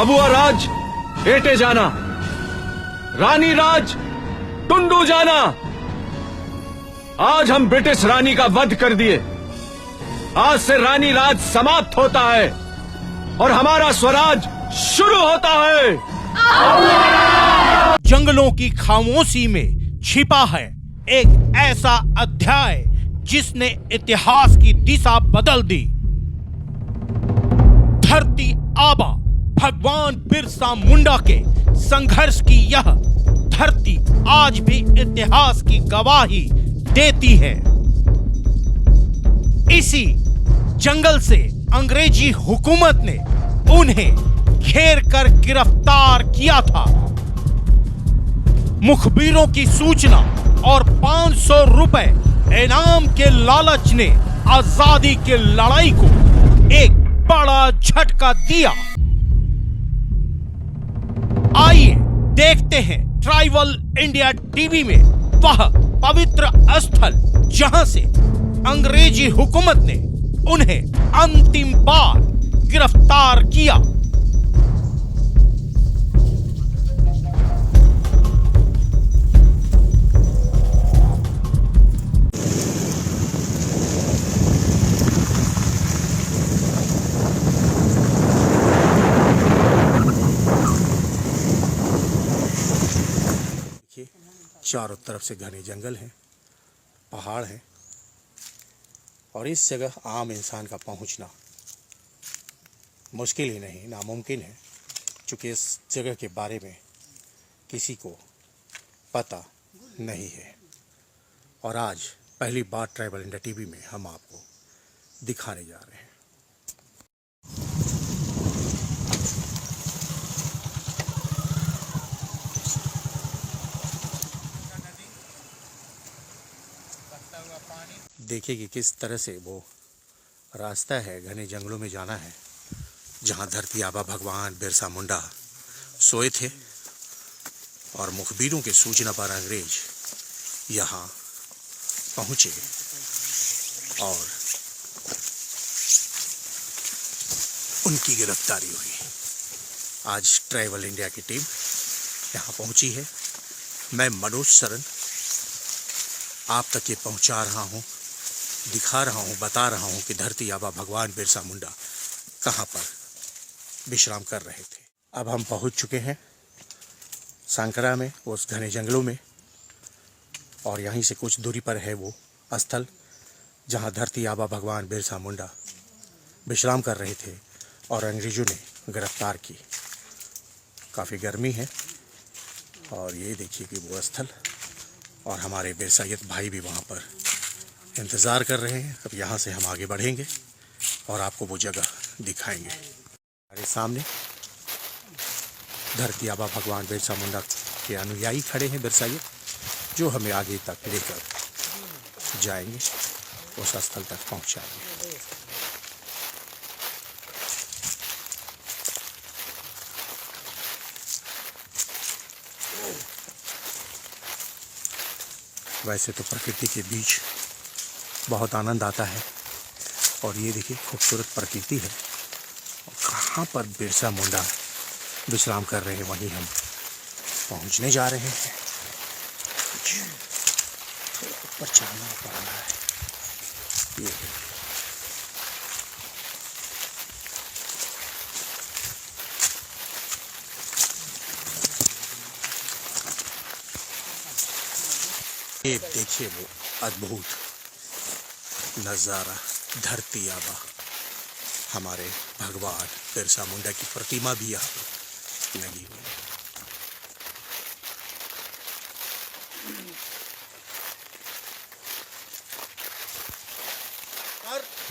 अबुआ राज एटे जाना, रानी राज टुंडू जाना। आज हम ब्रिटिश रानी का वध कर दिए। आज से रानी राज समाप्त होता है और हमारा स्वराज शुरू होता है। जंगलों की खामोशी में छिपा है एक ऐसा अध्याय जिसने इतिहास की दिशा बदल दी। धरती आबा भगवान बिरसा मुंडा के संघर्ष की यह धरती आज भी इतिहास की गवाही देती है। इसी जंगल से अंग्रेजी हुकूमत ने उन्हें घेर कर गिरफ्तार किया था। मुखबिरों की सूचना और 500 रुपए इनाम के लालच ने आजादी की लड़ाई को एक बड़ा झटका दिया। आइए देखते हैं ट्राइबल इंडिया टीवी में वह पवित्र स्थल जहां से अंग्रेजी हुकूमत ने उन्हें अंतिम बार गिरफ्तार किया। चारों तरफ से घने जंगल हैं, पहाड़ हैं और इस जगह आम इंसान का पहुंचना मुश्किल ही नहीं नामुमकिन है, क्योंकि इस जगह के बारे में किसी को पता नहीं है। और आज पहली बार ट्राइबल इंडिया टीवी में हम आपको दिखाने जा रहे हैं। देखिए कि किस तरह से वो रास्ता है, घने जंगलों में जाना है, जहां धरती आबा भगवान बिरसा मुंडा सोए थे और मुखबिरों की सूचना पर अंग्रेज यहां पहुंचे और उनकी गिरफ्तारी हुई। आज ट्राइबल इंडिया की टीम यहां पहुंची है। मैं मनोज सरन आप तक ये पहुंचा रहा हूं, दिखा रहा हूं, बता रहा हूं कि धरती आबा भगवान बिरसा मुंडा कहां पर विश्राम कर रहे थे। अब हम पहुंच चुके हैं सांकरा में, उस घने जंगलों में, और यहीं से कुछ दूरी पर है वो स्थल जहां धरती आबा भगवान बिरसा मुंडा विश्राम कर रहे थे और अंग्रेजों ने गिरफ्तार की। काफ़ी गर्मी है और ये देखिए कि वो स्थल, और हमारे बिरसायत भाई भी वहाँ पर इंतज़ार कर रहे हैं। अब यहाँ से हम आगे बढ़ेंगे और आपको वो जगह दिखाएंगे। हमारे सामने धरती आबा भगवान बिरसा मुंडा के अनुयायी खड़े हैं बिरसायत, जो हमें आगे तक लेकर जाएंगे, उस स्थल तक पहुँचाएंगे। वैसे तो प्रकृति के बीच बहुत आनंद आता है और ये देखिए खूबसूरत प्रकृति है। कहाँ पर बिरसा मुंडा विश्राम कर रहे हैं वहीं हम पहुँचने जा रहे हैं। थोड़ा ऊपर चढ़ना पड़ रहा है। ये देखिए वो अद्भुत नज़ारा, धरती आबा हमारे भगवान बिरसा मुंडा की प्रतिमा भी यहाँ पर लगी हुई है।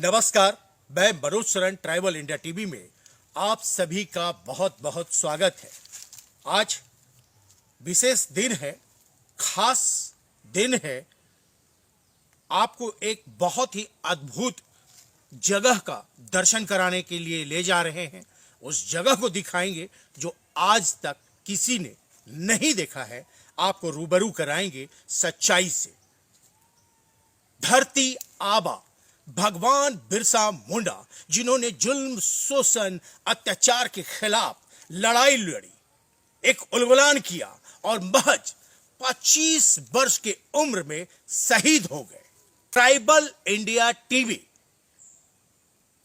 नमस्कार, मैं Manoj Saran tribal India TV में आप सभी का बहुत बहुत स्वागत है। आज विशेष दिन है, खास दिन है। आपको एक बहुत ही अद्भुत जगह का दर्शन कराने के लिए ले जा रहे हैं। उस जगह को दिखाएंगे जो आज तक किसी ने नहीं देखा है। आपको रूबरू कराएंगे सच्चाई से। धरती आबा भगवान बिरसा मुंडा, जिन्होंने जुल्म, शोषण, अत्याचार के खिलाफ लड़ाई लड़ी, एक उलगुलान किया और महज 25 वर्ष की उम्र में शहीद हो गए। ट्राइबल इंडिया टीवी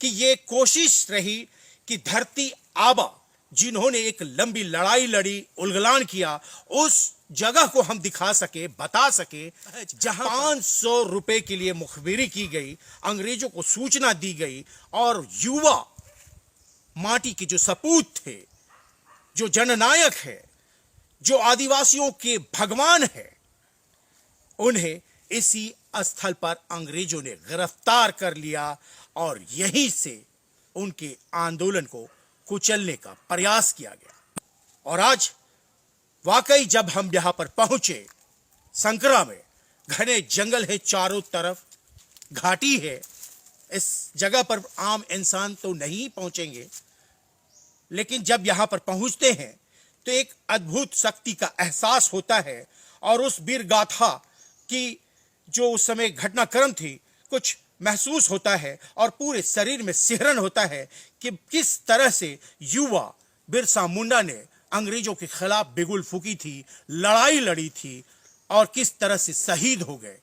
की ये कोशिश रही कि धरती आबा जिन्होंने एक लंबी लड़ाई लड़ी, उलगुलान किया, उस जगह को हम दिखा सके, बता सके, जहां 500 रुपए के लिए मुखबिरी की गई, अंग्रेजों को सूचना दी गई और युवा माटी के जो सपूत थे, जो जननायक है, जो आदिवासियों के भगवान है, उन्हें इसी स्थल पर अंग्रेजों ने गिरफ्तार कर लिया और यहीं से उनके आंदोलन को कुचलने का प्रयास किया गया। और आज वाकई जब हम यहां पर पहुंचे, संकरा में घने जंगल है, चारों तरफ घाटी है, इस जगह पर आम इंसान तो नहीं पहुंचेंगे, लेकिन जब यहां पर पहुंचते हैं तो एक अद्भुत शक्ति का एहसास होता है और उस वीर गाथा की जो उस समय घटनाक्रम थी कुछ महसूस होता है और पूरे शरीर में सिहरन होता है कि किस तरह से युवा बिरसा मुंडा ने अंग्रेजों के खिलाफ बिगुल फूकी थी, लड़ाई लड़ी थी और किस तरह से शहीद हो गए।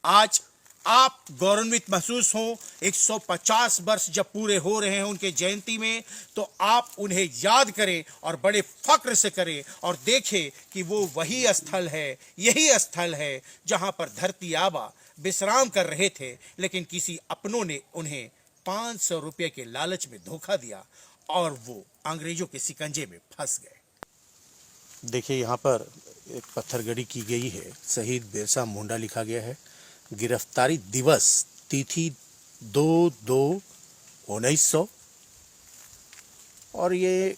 आज आप गौरवान्वित महसूस हो, 150 वर्ष जब पूरे हो रहे हैं उनके जयंती में, तो आप उन्हें याद करें और बड़े फक्र से करें और देखें कि वो वही स्थल है, यही स्थल है जहां पर धरती आबा विश्राम कर रहे थे, लेकिन किसी अपनों ने उन्हें 500 रुपये के लालच में धोखा दिया और वो अंग्रेजों के शिकंजे में फंस गए। देखिए यहाँ पर एक पत्थरगड़ी की गई है, शहीद बिरसा मुंडा लिखा गया है। गिरफ्तारी दिवस तिथि 2/2/1900 और ये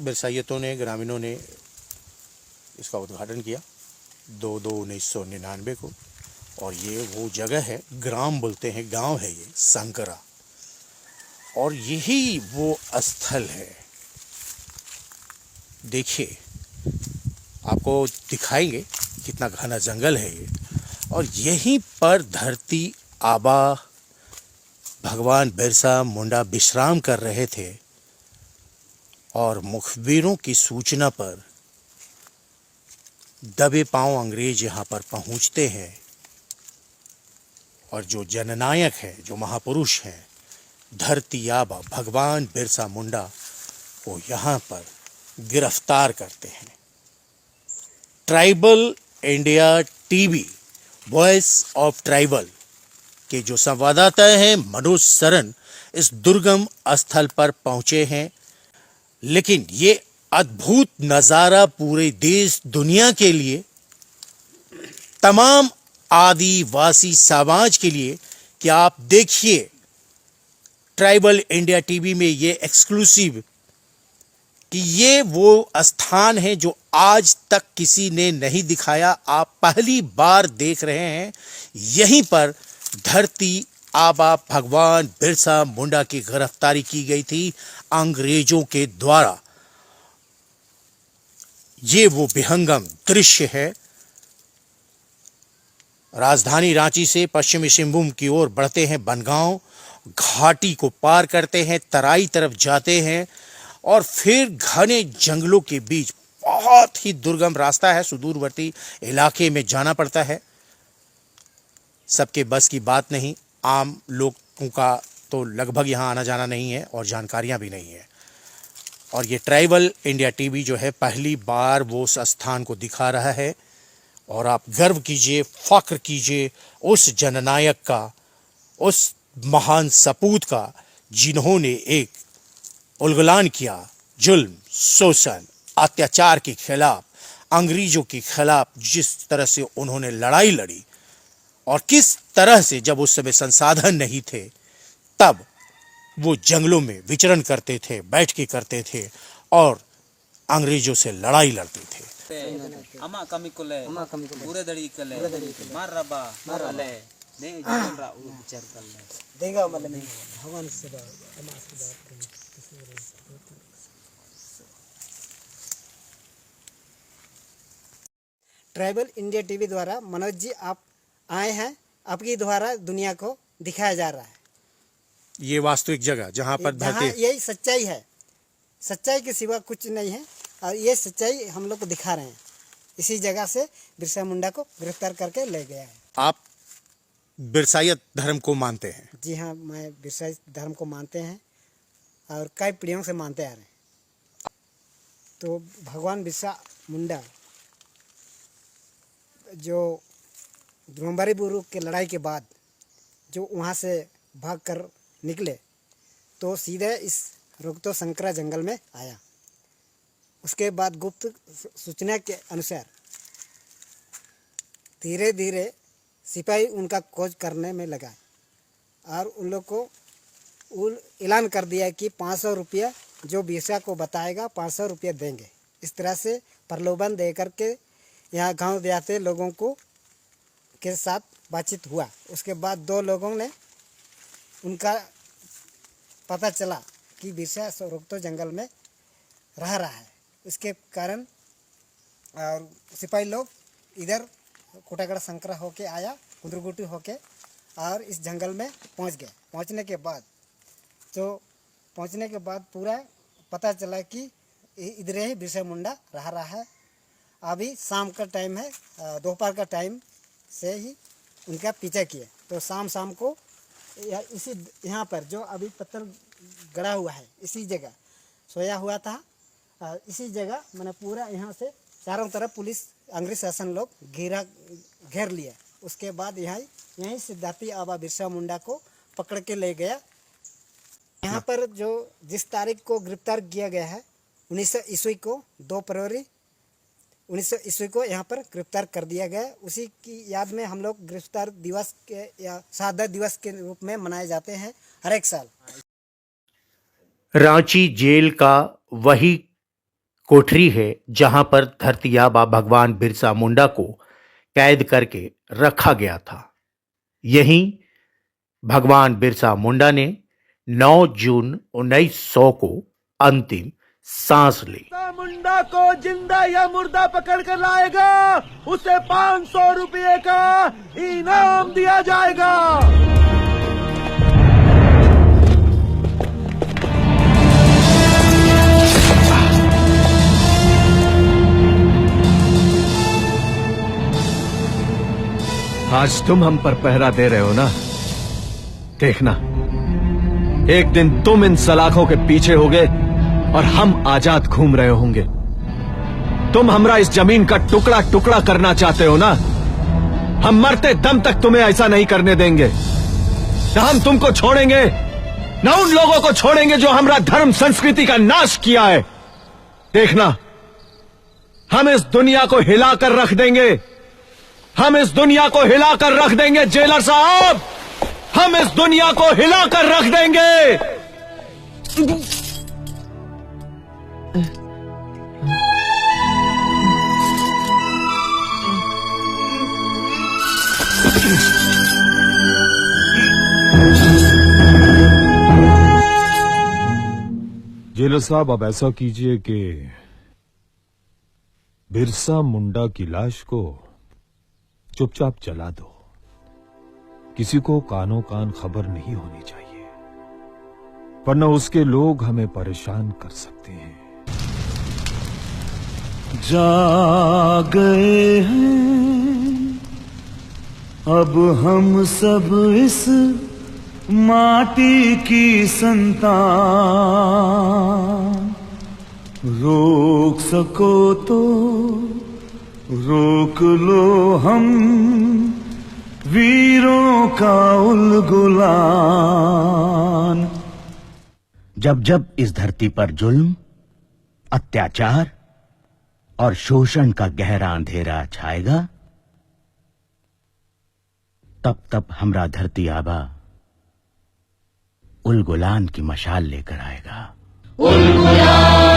बिरसाइयतों ने, ग्रामीणों ने इसका उद्घाटन किया 2/2/1999 को। और ये वो जगह है, ग्राम बोलते हैं, गांव है ये संकरा, और यही वो स्थल है। देखिए आपको दिखाएंगे कितना घना जंगल है ये, और यहीं पर धरती आबा भगवान बिरसा मुंडा विश्राम कर रहे थे और मुखबिरों की सूचना पर दबे पांव अंग्रेज यहाँ पर पहुँचते हैं और जो जननायक है, जो महापुरुष हैं, धरती आबा भगवान बिरसा मुंडा को यहाँ पर गिरफ्तार करते हैं। Tribal India TV, voice of tribal के जो संवाददाता हैं मनोज सरन इस दुर्गम स्थल पर पहुंचे हैं, लेकिन ये अद्भुत नज़ारा पूरे देश दुनिया के लिए, तमाम आदिवासी समाज के लिए कि आप देखिए ट्राइबल इंडिया टीवी में ये एक्सक्लूसिव कि ये वो स्थान है जो आज तक किसी ने नहीं दिखाया, आप पहली बार देख रहे हैं। यहीं पर धरती आबा भगवान बिरसा मुंडा की गिरफ्तारी की गई थी अंग्रेजों के द्वारा। ये वो विहंगम दृश्य है। राजधानी रांची से पश्चिमी सिंहभूम की ओर बढ़ते हैं बनगांव, घाटी को पार करते हैं, तराई तरफ जाते हैं और फिर घने जंगलों के बीच बहुत ही दुर्गम रास्ता है, सुदूरवर्ती इलाके में जाना पड़ता है। सबके बस की बात नहीं, आम लोगों का तो लगभग यहाँ आना जाना नहीं है और जानकारियाँ भी नहीं है। और ये ट्राइबल इंडिया टीवी जो है पहली बार वो उस स्थान को दिखा रहा है और आप गर्व कीजिए, फख्र कीजिए उस जननायक का, उस महान सपूत का जिन्होंने एक उलगुलान किया जुल्म, शोषण, अत्याचार के खिलाफ, अंग्रेजों के खिलाफ जिस तरह से उन्होंने लड़ाई लड़ी और किस तरह से जब उस समय संसाधन नहीं थे तब वो जंगलों में विचरण करते थे, बैठ के करते थे और अंग्रेजों से लड़ाई लड़ते थे। Ama kami kule, ure dari kule, maraba, marale, ne jangan ra bicar kule. देगा मतलब नहीं भगवान से बात ट्राइबल इंडिया टीवी द्वारा मनोज जी आप आए हैं, आपकी द्वारा दुनिया को दिखाया जा रहा है। ये वास्तविक जगह जहां पर जहाँ धरती, यही सच्चाई है, सच्चाई के सिवा कुछ नहीं है और ये सच्चाई हम लोग को दिखा रहे हैं। इसी जगह से बिरसा मुंडा को गिरफ्तार करके ले गया है। आप बिरसाइत धर्म को मानते हैं? जी हाँ, मैं बिरसाइत धर्म को मानते हैं और कई पीढ़ियों से मानते आ रहे हैं। तो भगवान बिरसा मुंडा जो द्रोणबारी बुरु के लड़ाई के बाद जो वहाँ से भाग कर निकले तो सीधे इस रोहतो संकरा जंगल में आया। उसके बाद गुप्त सूचना के अनुसार धीरे धीरे सिपाही उनका खोज करने में लगा और उन लोग को ऐलान कर दिया कि 500 रुपया जो बिरसा को बताएगा 500 रुपया देंगे। इस तरह से प्रलोभन दे करके यहाँ गांव देहाते लोगों को के साथ बातचीत हुआ। उसके बाद 2 लोगों ने उनका पता चला कि बिरसा रोहतो जंगल में रह रहा है। इसके कारण और सिपाही लोग इधर कोटागढ़ संकरा होके आया, कुंदरगुटी होके और इस जंगल में पहुंच गए। पहुंचने के बाद पूरा पता चला कि इधर ही बिरसा मुंडा रह रहा है। अभी शाम का टाइम है, दोपहर का टाइम से ही उनका पीछा किए। तो शाम को इसी यहाँ पर जो अभी पत्थर गड़ा हुआ है इसी जगह सोया हुआ था। इसी जगह मैंने पूरा यहाँ से चारों तरफ पुलिस अंग्रेज शासन लोग घेर लिया। उसके बाद यहीं सिद्धार्थी आबा बिरसा मुंडा को पकड़ के ले गया। यहाँ पर जो जिस तारीख को गिरफ्तार किया गया है 1900 ईस्वी को 2 फरवरी 1900 ईस्वी को यहाँ पर गिरफ्तार कर दिया गया। उसी की याद में हम लोग गिरफ्तार दिवस के या शहादत दिवस के रूप में मनाए जाते हैं हर एक साल। रांची जेल का वही कोठरी है जहां पर धरती आबा भगवान बिरसा मुंडा को कैद करके रखा गया था। यहीं भगवान बिरसा मुंडा ने 9 जून 1900 को अंतिम सांस ली। मुंडा को जिंदा या मुर्दा पकड़ कर लाएगा उसे 500 रुपये का इनाम दिया जाएगा। आज तुम हम पर पहरा दे रहे हो ना, देखना एक दिन तुम इन सलाखों के पीछे होगे और हम आजाद घूम रहे होंगे। तुम हमरा इस जमीन का टुकड़ा टुकड़ा करना चाहते हो ना, हम मरते दम तक तुम्हें ऐसा नहीं करने देंगे। न हम तुमको छोड़ेंगे, न उन लोगों को छोड़ेंगे जो हमरा धर्म संस्कृति का नाश किया है। देखना हम इस दुनिया को हिला कर रख देंगे, हम इस दुनिया को हिला कर रख देंगे जेलर साहब, हम इस दुनिया को हिला कर रख देंगे। जेलर साहब अब ऐसा कीजिए कि बिरसा मुंडा की लाश को चुपचाप जला दो। किसी को कानो कान खबर नहीं होनी चाहिए, वरना उसके लोग हमें परेशान कर सकते हैं। जा गए हैं अब हम सब इस माटी की संतान, रोक सको तो रोक लो हम वीरों का उलगुलान। जब जब इस धरती पर जुल्म, अत्याचार और शोषण का गहरा अंधेरा छाएगा, तब तब हमरा धरती आबा उलगुलान की मशाल लेकर आएगा। उलगुलान।